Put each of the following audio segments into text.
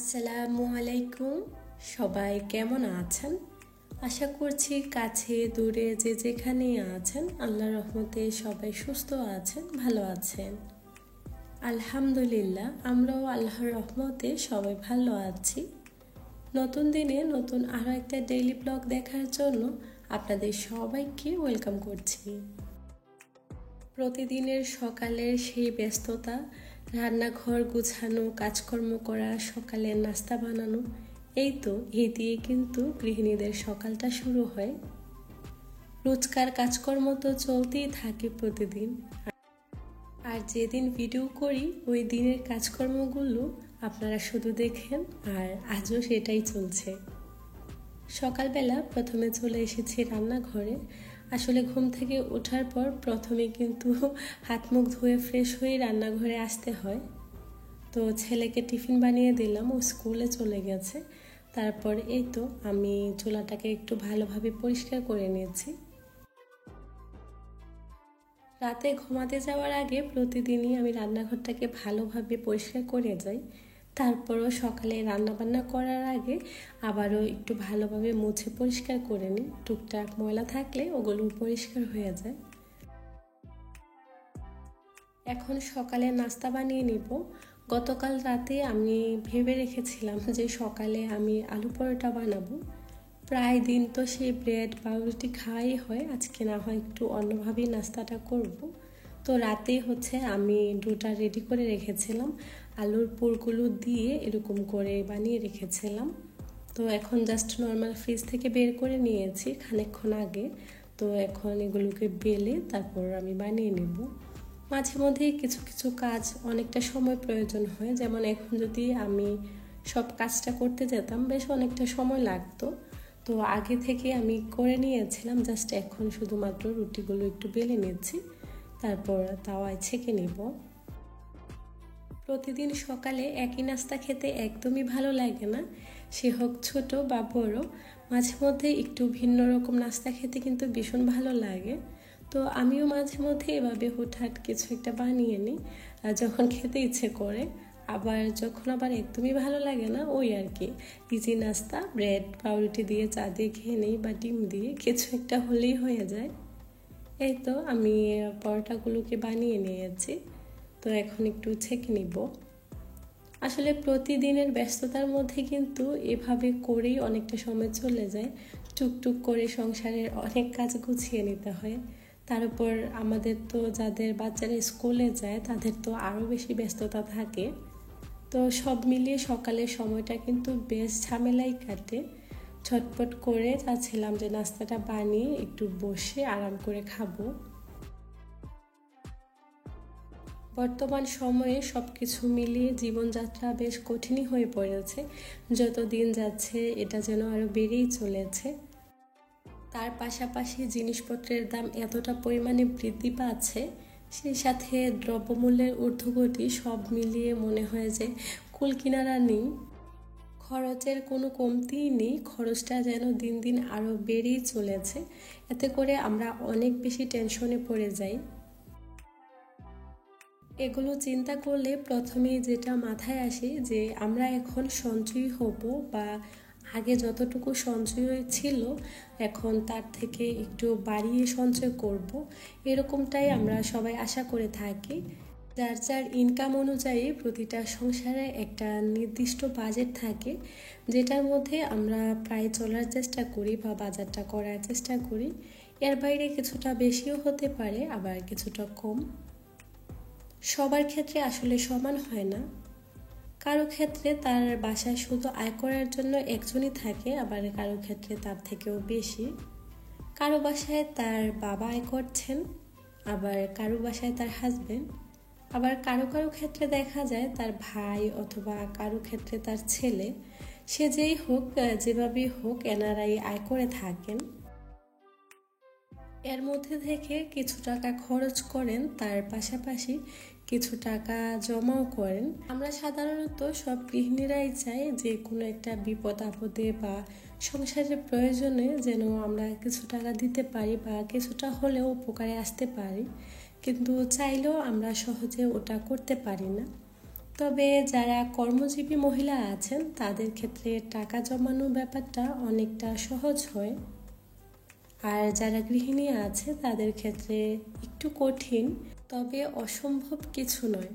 আসসালামু আলাইকুম। সবাই কেমন আছেন? আশা করছি কাছে দূরে যে যেখানেই আছেন আল্লাহর রহমতে সবাই সুস্থ আছেন, ভালো আছেন। আলহামদুলিল্লাহ, আমরাও আল্লাহর রহমতে সবাই ভালো আছি। নতুন দিনে নতুন আরও একটা ডেইলি ব্লগ দেখার জন্য আপনাদের সবাইকে ওয়েলকাম করছি। প্রতিদিনের সকালের সেই ব্যস্ততা, রান্নাঘর গুছানো, কাজকর্ম করা, সকালের নাস্তা বানানো, এই দিয়ে কিন্তু গৃহিণীদের সকালটা শুরু হয়। রোজকার কাজকর্ম তো চলতেই থাকে প্রতিদিন, আর যেদিন ভিডিও করি ওই দিনের কাজকর্মগুলো আপনারা শুধু দেখেন, আর আজও সেটাই চলছে। সকালবেলা প্রথমে চলে এসেছি রান্নাঘরে। আসলে ঘুম থেকে ওঠার পর প্রথমে কিন্তু হাত মুখ ধুয়ে ফ্রেশ হয়ে রান্নাঘরে আসতে হয়। তো ছেলেকে টিফিন বানিয়ে দিলাম, ও স্কুলে চলে গেছে। তারপর আমি চুলাটাকে একটু ভালোভাবে পরিষ্কার করে নিয়েছি। রাতে ঘুমাতে যাওয়ার আগে প্রতিদিনই আমি রান্নাঘরটাকে ভালোভাবে পরিষ্কার করে যাই। তারপরও সকালে রান্নাবান্না করার আগে আবারও একটু ভালোভাবে মুছে পরিষ্কার করে নিই। টুকটাক ময়লা থাকলে ওগুলো পরিষ্কার হয়ে যায়। এখন সকালে নাস্তা বানিয়ে নিব। গতকাল রাতে আমি ভেবে রেখেছিলাম যে সকালে আমি আলু পরোটা বানাবো। প্রায় দিন তো সেই ব্রেড পাউরুটি খাওয়াই হয়, আজকে না হয় একটু অন্যভাবেই নাস্তাটা করব। তো রাতেই আমি ডোটা রেডি করে রেখেছিলাম, আলুর পুরগুলো দিয়ে এরকম করে বানিয়ে রেখেছিলাম। তো এখন জাস্ট নর্মাল ফ্রিজ থেকে বের করে নিয়েছি খানিকক্ষণ আগে। তো এখন এগুলোকে বেলে তারপর আমি বানিয়ে নেব। মাঝে মধ্যেই কিছু কিছু কাজ অনেকটা সময় প্রয়োজন হয়, যেমন এখন যদি আমি সব কাজটা করতে যেতাম বেশ অনেকটা সময় লাগতো। তো আগে থেকে আমি করে নিয়েছিলাম, জাস্ট এখন শুধুমাত্র রুটিগুলো একটু বেলে নিচ্ছি, তারপর তাওয়ায় ছেঁকে নিব। প্রতিদিন সকালে একই নাস্তা খেতে একদমই ভালো লাগে না, সে হোক ছোট বা বড়। মাঝে মধ্যে একটু ভিন্ন রকম নাস্তা খেতে কিন্তু ভীষণ ভালো লাগে। তো আমিও মাঝে মধ্যে এভাবে হুটহাট কিছু একটা বানিয়ে নিই যখন খেতে ইচ্ছে করে। যখন একদমই ভালো লাগে না, ওই আর কি ইজি নাস্তা, ব্রেড পাউরুটি দিয়ে চা দিয়ে খেয়ে নিই বা ডিম দিয়ে কিছু একটা হলেই হয়ে যায়। আমি পরোটাগুলোকে বানিয়ে নিয়েছি। তো এখন একটু ছেঁকে নিব। আসলে প্রতিদিনের ব্যস্ততার মধ্যে কিন্তু এভাবে করেই অনেকটা সময় চলে যায়। টুকটুক করে সংসারের অনেক কাজ গুছিয়ে নিতে হয়। তার উপর আমাদের তো যাদের বাচ্চারা স্কুলে যায় তাদের তো আরও বেশি ব্যস্ততা থাকে। তো সব মিলিয়ে সকালের সময়টা কিন্তু বেশ ঝামেলাই কাটে। ঝটপট করে চাচ্ছিলাম যে নাস্তাটা বানিয়ে একটু বসে আরাম করে খাবো। বর্তমান সময়ে সব কিছু মিলিয়ে জীবনযাত্রা বেশ কঠিনই হয়ে পড়েছে। যত দিন যাচ্ছে এটা যেন আরও বেড়েই চলেছে। তার পাশাপাশি জিনিসপত্রের দাম এতটা পরিমাণে বৃদ্ধি পাচ্ছে, সেই সাথে দ্রব্যমূল্যের ঊর্ধ্বগতি, সব মিলিয়ে মনে হয় যে কুল কিনারা নেই। খরচের কোনো কমতিই নেই, খরচটা যেন দিন দিন আরও বেড়েই চলেছে। এতে করে আমরা অনেক বেশি টেনশনে পড়ে যাই। এগুলো চিন্তা করলে প্রথমেই যেটা মাথায় আসে যে আমরা এখন সঞ্চয়ী হব, বা আগে যতটুকু সঞ্চয় ছিল এখন তার থেকে একটু বাড়িয়ে সঞ্চয় করব, এরকমটাই আমরা সবাই আশা করে থাকি। যার যার ইনকাম অনুযায়ী প্রতিটা সংসারে একটা নির্দিষ্ট বাজেট থাকে, যেটার মধ্যে আমরা প্রায় চলার চেষ্টা করি বা বাজারটা করার চেষ্টা করি। এর বাইরে কিছুটা বেশিও হতে পারে, আবার কিছুটা কম। সবার ক্ষেত্রে আসলে সমান হয় না। কারো ক্ষেত্রে তার বাসায় শুধু আয় করার জন্য একজনই থাকে, আবার কারো ক্ষেত্রে তার থেকেও বেশি। কারো বাসায় তার বাবা আয় করছেন, আবার কারো বাসায় তার হাজবেন্ড, আবার কারো কারো ক্ষেত্রে দেখা যায় তার ভাই, অথবা কারো ক্ষেত্রে তার ছেলে। সে যেই হোক, যেভাবেই হোক, এনারাই আয় করে থাকেন। এর মধ্যে থেকে কিছু টাকা খরচ করেন, তার পাশাপাশি কিছু টাকা জমাও করেন। আমরা সাধারণত সব গৃহিণীরাই চাই যে কোনো একটা বিপদ আপদে বা সংসারের প্রয়োজনে যেন আমরা কিছু টাকা দিতে পারি বা কিছুটা হলেও উপকারে আসতে পারি, কিন্তু চাইলেও আমরা সহজে ওটা করতে পারি না। তবে যারা কর্মজীবী মহিলা আছেন তাদের ক্ষেত্রে টাকা জমানোর ব্যাপারটা অনেকটা সহজ হয়, আর যারা গৃহিণী আছে তাদের ক্ষেত্রে একটু কঠিন। তবে অসম্ভব কিছু নয়,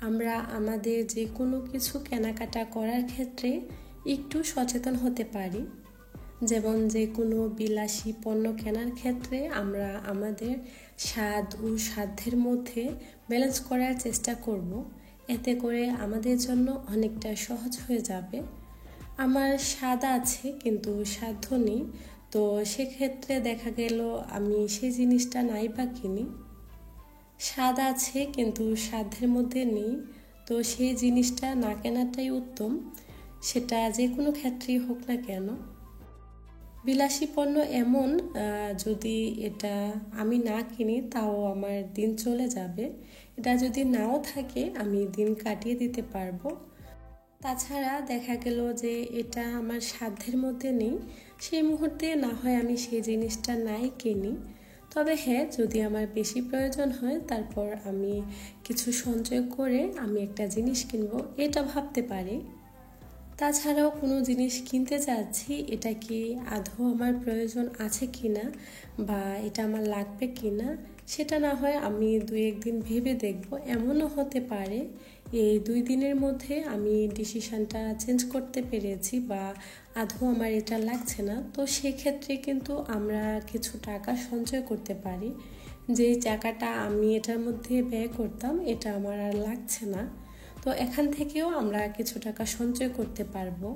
আমরা আমাদের যে কোনো কিছু কেনাকাটা করার ক্ষেত্রে একটু সচেতন হতে পারি। যেমন যে কোনো বিলাসী পণ্য কেনার ক্ষেত্রে আমরা আমাদের স্বাদ ও সাধ্যের মধ্যে ব্যালেন্স করার চেষ্টা করব, এতে করে আমাদের জন্য অনেকটা সহজ হয়ে যাবে। আমার স্বাদ আছে কিন্তু সাধ্য নেই, তো সেক্ষেত্রে দেখা গেল আমি সেই জিনিসটা নাই বা কিনি। স্বাদ আছে কিন্তু সাধ্যের মধ্যে নেই, তো সেই জিনিসটা না কেনাটাই উত্তম, সেটা যে কোনো ক্ষেত্রেই হোক না কেন। বিলাসী পণ্য এমন, যদি এটা আমি না কিনি তাও আমার দিন চলে যাবে, এটা যদি নাও থাকে আমি দিন কাটিয়ে দিতে পারবো। তাছাড়া দেখা গেল যে এটা আমার সাধ্যের মধ্যে নেই, সেই মুহূর্তে না হয় আমি সেই জিনিসটা নাই কিনি। তবে হ্যাঁ, যদি আমার বেশি প্রয়োজন হয় তারপর আমি কিছু সঞ্চয় করে আমি একটা জিনিস কিনবো, এটা ভাবতে পারি। তাছাড়াও কোনো জিনিস কিনতে চাচ্ছি, এটা কি আদৌ আমার প্রয়োজন আছে কিনা বা এটা আমার লাগবে কিনা, সেটা না হয় আমি 2-1 দিন ভেবে দেখব। এমনও হতে পারে এই 2 দিনের মধ্যে আমি ডিসিশনটা চেঞ্জ করতে পেরেছি বা আদৌ আমার এটা লাগছে না, তো সেক্ষেত্রে কিন্তু আমরা কিছু টাকা সঞ্চয় করতে পারি। যেই টাকাটা আমি এটার মধ্যে ব্যয় করতাম এটা আমার আর লাগছে না, তো এখান থেকেও আমরা কিছু টাকা সঞ্চয় করতে পারবো।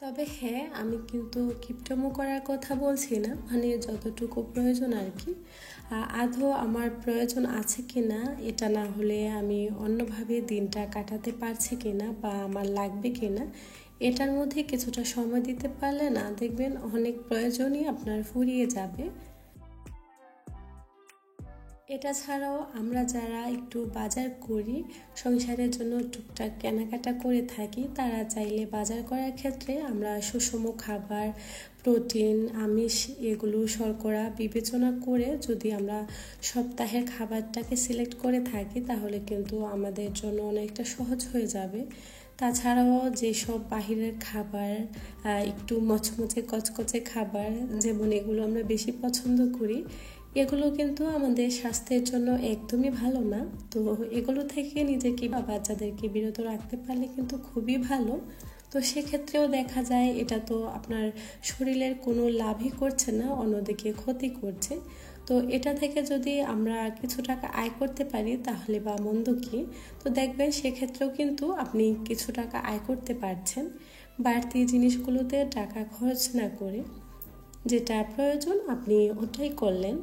তবে হ্যাঁ, আমি কিন্তু কিপটামো করার কথা বলছি না, মানে যতটুকু প্রয়োজন আর কি। আদৌ আমার প্রয়োজন আছে কিনা, এটা না হলে আমি অন্যভাবে দিনটা কাটাতে পারছি কিনা বা আমার লাগবে কিনা, এটার মধ্যে কিছুটা সময় দিতে পারলে না দেখবেন অনেক প্রয়োজনই আপনার ফুরিয়ে যাবে। এটা ছাড়াও আমরা যারা একটু বাজার করি, সংসারের জন্য টুকটাক কেনাকাটা করে থাকি, তারা চাইলে বাজার করার ক্ষেত্রে আমরা সুষম খাবার, প্রোটিন, আমিষ, এগুলো শর্করা বিবেচনা করে যদি আমরা সপ্তাহের খাবারটাকে সিলেক্ট করে থাকি তাহলে কিন্তু আমাদের জন্য অনেকটা সহজ হয়ে যাবে। তাছাড়াও যেসব বাহিরের খাবার, একটু মচমচে কচকচে খাবার, যেমন এগুলো আমরা বেশি পছন্দ করি, এগুলো কিন্তু আমাদের স্বাস্থ্যের জন্য একদমই ভালো না। তো এগুলো থেকে নিজেকে বা বাচ্চাদেরকে বিরত রাখতে পারলে কিন্তু খুবই ভালো। তো সেক্ষেত্রেও দেখা যায় এটা তো আপনার শরীরের কোনো লাভই করছে না, অন্যদিকে ক্ষতি করছে। তো এটা থেকে যদি আমরা কিছু টাকা আয় করতে পারি তাহলে বা মন্দ কি, তো দেখবেন সেক্ষেত্রেও কিন্তু আপনি কিছু টাকা আয় করতে পারছেন, বাড়তি জিনিসগুলোতে টাকা খরচ না করে। যেটা প্রয়োজন আপনি ওটাই করলেন।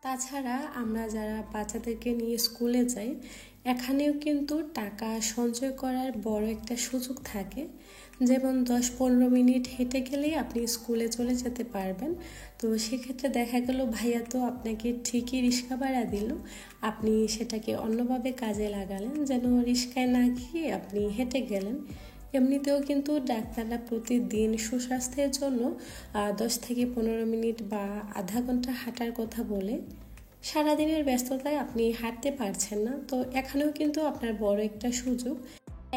তাছাড়া আমরা যারা বাচ্চাদেরকে নিয়ে স্কুলে যাই, এখানেও কিন্তু টাকা সঞ্চয় করার বড় একটা সুযোগ থাকে। যেমন 10-15 মিনিট হেঁটে গেলেই আপনি স্কুলে চলে যেতে পারবেন। তো সেক্ষেত্রে দেখা গেল ভাইয়া তো আপনাকে ঠিকই রিক্সা ভাড়া দিল, আপনি সেটাকে অন্যভাবে কাজে লাগালেন, যেন রিক্সায় না গিয়ে আপনি হেঁটে গেলেন। এমনিতেও কিন্তু ডাক্তাররা প্রতিদিন সুস্বাস্থ্যের জন্য 10-15 মিনিট বা আধা ঘন্টা হাঁটার কথা বলে। সারাদিনের ব্যস্ততায় আপনি হাঁটতে পারছেন না, তো এখানেও কিন্তু আপনার বড় একটা সুযোগ।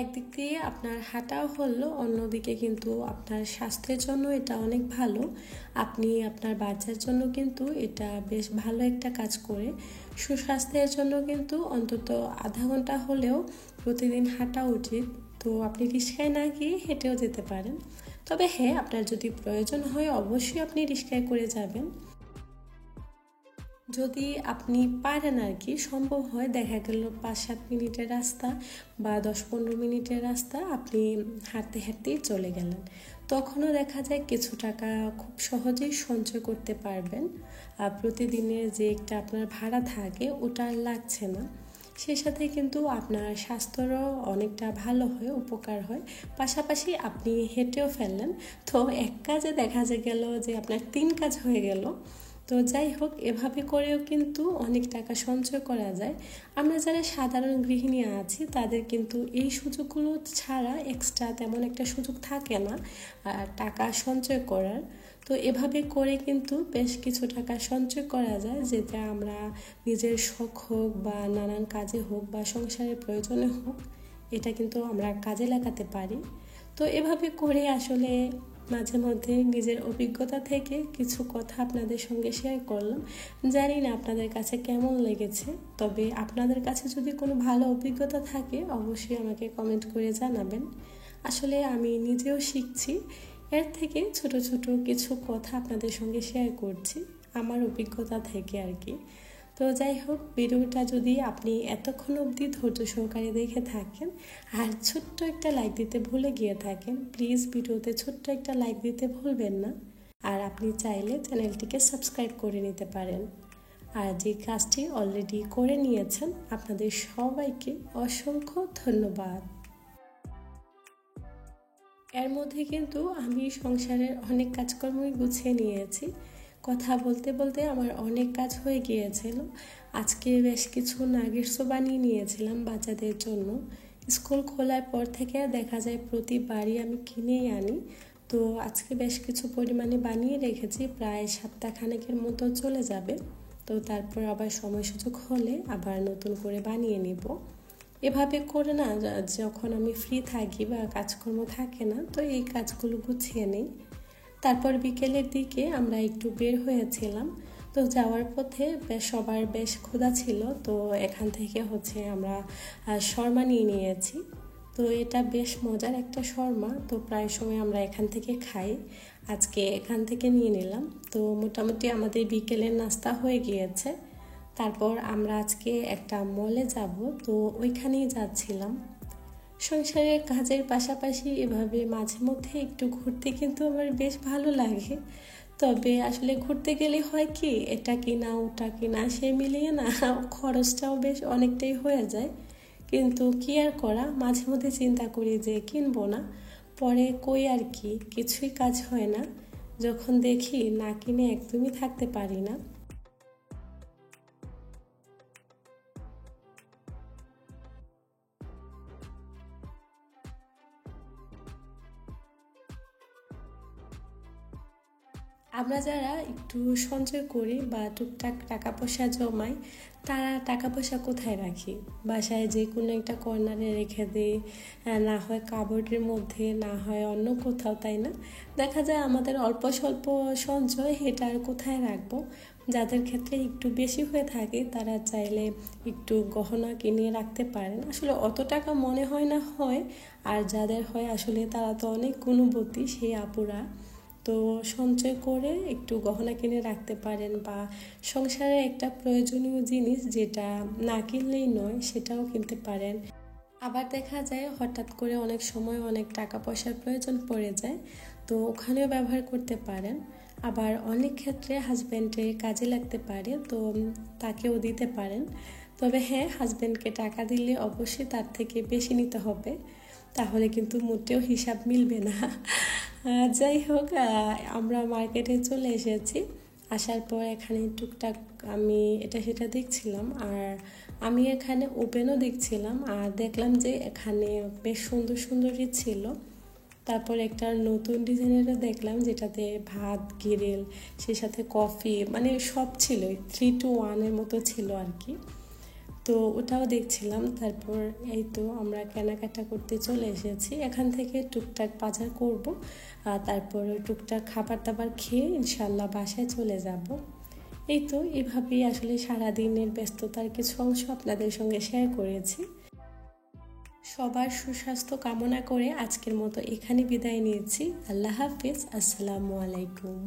একদিক দিয়ে আপনার হাঁটাও হলো, অন্যদিকে কিন্তু আপনার স্বাস্থ্যের জন্য এটা অনেক ভালো। আপনি আপনার বাচ্চার জন্য কিন্তু এটা বেশ ভালো একটা কাজ করে। সুস্বাস্থ্যের জন্য কিন্তু অন্তত আধা ঘন্টা হলেও প্রতিদিন হাঁটা উচিত। তো আপনি রিক্সায় না গিয়ে হেঁটেও যেতে পারেন। তবে হ্যাঁ, আপনার যদি প্রয়োজন হয় অবশ্যই আপনি রিক্সায় করে যাবেন। যদি আপনি পারেন আর কি, সম্ভব হয়, দেখা গেল 5-7 মিনিটের রাস্তা বা 10-15 মিনিটের রাস্তা আপনি হাঁটতে হাঁটতেই চলে গেলেন, তখনও দেখা যায় কিছু টাকা খুব সহজেই সঞ্চয় করতে পারবেন। আর প্রতিদিনের যে একটা আপনার ভাড়া থাকে ওটা আর লাগছে না। সেই সাথে কিন্তু আপনার স্বাস্থ্যেরও অনেকটা ভালো হয়, উপকার হয়, পাশাপাশি আপনি হেঁটেও ফেললেন। তো এক কাজে দেখা গেল যে আপনার 3 কাজ হয়ে গেল। তো যাই হোক, এভাবে করেও কিন্তু অনেক টাকা সঞ্চয় করা যায়। আমরা যারা সাধারণ গৃহিণী আছি তাদের কিন্তু এই সুযোগগুলো ছাড়া এক্সট্রা তেমন একটা সুযোগ থাকে না টাকা সঞ্চয় করার। তো এভাবে করে কিন্তু বেশ কিছু টাকা সঞ্চয় করা যায়, যেটা আমরা নিজের শখ হোক বা নানান কাজে হোক বা সংসারের প্রয়োজনে হোক, এটা কিন্তু আমরা কাজে লাগাতে পারি। তো এভাবে করে আসলে মাঝে মধ্যে নিজের অভিজ্ঞতা থেকে কিছু কথা আপনাদের সঙ্গে শেয়ার করলাম। জানি না আপনাদের কাছে কেমন লেগেছে, তবে আপনাদের কাছে যদি কোনো ভালো অভিজ্ঞতা থাকে অবশ্যই আমাকে কমেন্ট করে জানাবেন। আসলে আমি নিজেও শিখছি, এর থেকে ছোট ছোট কিছু কথা আপনাদের সঙ্গে শেয়ার করছি আমার অভিজ্ঞতা থেকে আর কি। তো যাই হোক, ভিডিওটা যদি আপনি এতক্ষণ অবধি ধৈর্য সহকারে দেখে থাকেন আর ছোট্ট একটা লাইক দিতে ভুলে গিয়ে থাকেন, প্লিজ ভিডিওতে ছোট্ট একটা লাইক দিতে ভুলবেন না। আর আপনি চাইলে চ্যানেলটিকে সাবস্ক্রাইব করে নিতে পারেন। আর যে কাজটি অলরেডি করে নিয়েছেন আপনাদের সবাইকে অসংখ্য ধন্যবাদ। এর মধ্যে কিন্তু আমি সংসারের অনেক কাজকর্মই গুছিয়ে নিয়েছি। কথা বলতে বলতে আমার অনেক কাজ হয়ে গিয়েছিল। আজকে বেশ কিছু নাগেটসও বানিয়ে নিয়েছিলাম বাচ্চাদের জন্য। স্কুল খোলার পর থেকে দেখা যায় প্রতিবারই আমি কিনেই আনি। তো আজকে বেশ কিছু পরিমাণে বানিয়ে রেখেছি, প্রায় সপ্তাহখানেকের মতো চলে যাবে। তো তারপর আবার সময় সুযোগ হলে আবার নতুন করে বানিয়ে নিব। এভাবে করে না, যখন আমি ফ্রি থাকি বা কাজকর্ম থাকে না, তো এই কাজগুলো গুছিয়ে নিই। তারপর বিকেলের দিকে আমরা একটু বের হয়েছিলাম। তো যাওয়ার পথে সবার বেশ ক্ষুধা ছিল, তো এখান থেকে আমরা শর্মা নিয়েছি। তো এটা বেশ মজার একটা শর্মা, তো প্রায় সময় আমরা এখান থেকে খাই। আজকে এখান থেকে নিয়ে নিলাম। তো মোটামুটি আমাদের বিকেলের নাস্তা হয়ে গিয়েছে। তারপর আমরা আজকে একটা মলে যাব, তো ওইখানেই যাচ্ছিলাম। সংসারের কাজের পাশাপাশি এভাবে মাঝে মধ্যে একটু ঘুরতে কিন্তু আমার বেশ ভালো লাগে। তবে আসলে ঘুরতে গেলে হয় কি, এটা কিনা ওটা কিনা সে মিলিয়ে না খরচটাও বেশ অনেকটাই হয়ে যায়। কিন্তু কি আর করা, মাঝে মধ্যে চিন্তা করি যে কিনবো না, পরে কই আর কি, কিছুই কাজ হয় না। যখন দেখি না কিনে একদমই থাকতে পারি না। আমরা যারা একটু সঞ্চয় করি বা টুকটাক টাকা পয়সা জমাই, তারা টাকা পয়সা কোথায় রাখি? বাসায় যে কোনো একটা কর্নারে রেখে দিই, না হয় কাপড়ের মধ্যে, না হয় অন্য কোথাও, তাই না? দেখা যায় আমাদের অল্প স্বল্প সঞ্চয়, এটা আর কোথায় রাখবো? যাদের ক্ষেত্রে একটু বেশি হয়ে থাকে তারা চাইলে একটু গহনা কিনে রাখতে পারেন। আসলে অত টাকা মনে হয় না হয়, আর যাদের হয় আসলে তারা তো অনেক গুণবতী সেই আপুরা। তো সঞ্চয় করে একটু গহনা কিনে রাখতে পারেন, বা সংসারে একটা প্রয়োজনীয় জিনিস যেটা না কিনলেই নয় সেটাও কিনতে পারেন। আবার দেখা যায় হঠাৎ করে অনেক সময় অনেক টাকা পয়সার প্রয়োজন পড়ে যায়, তো ওখানেও ব্যবহার করতে পারেন। আবার অনেক ক্ষেত্রে হাজব্যান্ডের কাজে লাগতে পারে, তো তাকেও দিতে পারেন। তবে হ্যাঁ, হাজব্যান্ডকে টাকা দিলে অবশ্যই তার থেকে বেশি নিতে হবে, তাহলে কিন্তু মোটেও হিসাব মিলবে না। যাই হোক, আমরা মার্কেটে চলে এসেছি। আসার পর এখানে টুকটাক আমি এটা সেটা দেখছিলাম, আর আমি এখানে ওপেনও দেখছিলাম, আর দেখলাম যে এখানে বেশ সুন্দর সুন্দরই ছিল। তারপর একটা নতুন ডিজাইনেরও দেখলাম, যেটাতে ভাত, গ্রিল, সেই সাথে কফি, মানে সব ছিল, 3-to-1 মতো ছিল আর কি। তো ওটাও দেখছিলাম। তারপর এই তো আমরা কেনাকাটা করতে চলে এসেছি। এখান থেকে টুকটাক বাজার করব, তারপর টুকটাক খাবার দাবার খেয়ে ইনশাল্লাহ বাসায় চলে যাব। এই তো এভাবেই আসলে সারাদিনের ব্যস্ততার কিছু অংশ আপনাদের সঙ্গে শেয়ার করেছি। সবার সুস্বাস্থ্য কামনা করে আজকের মতো এখানে বিদায় নিয়েছি। আল্লাহ হাফিজ, আসসালামু আলাইকুম।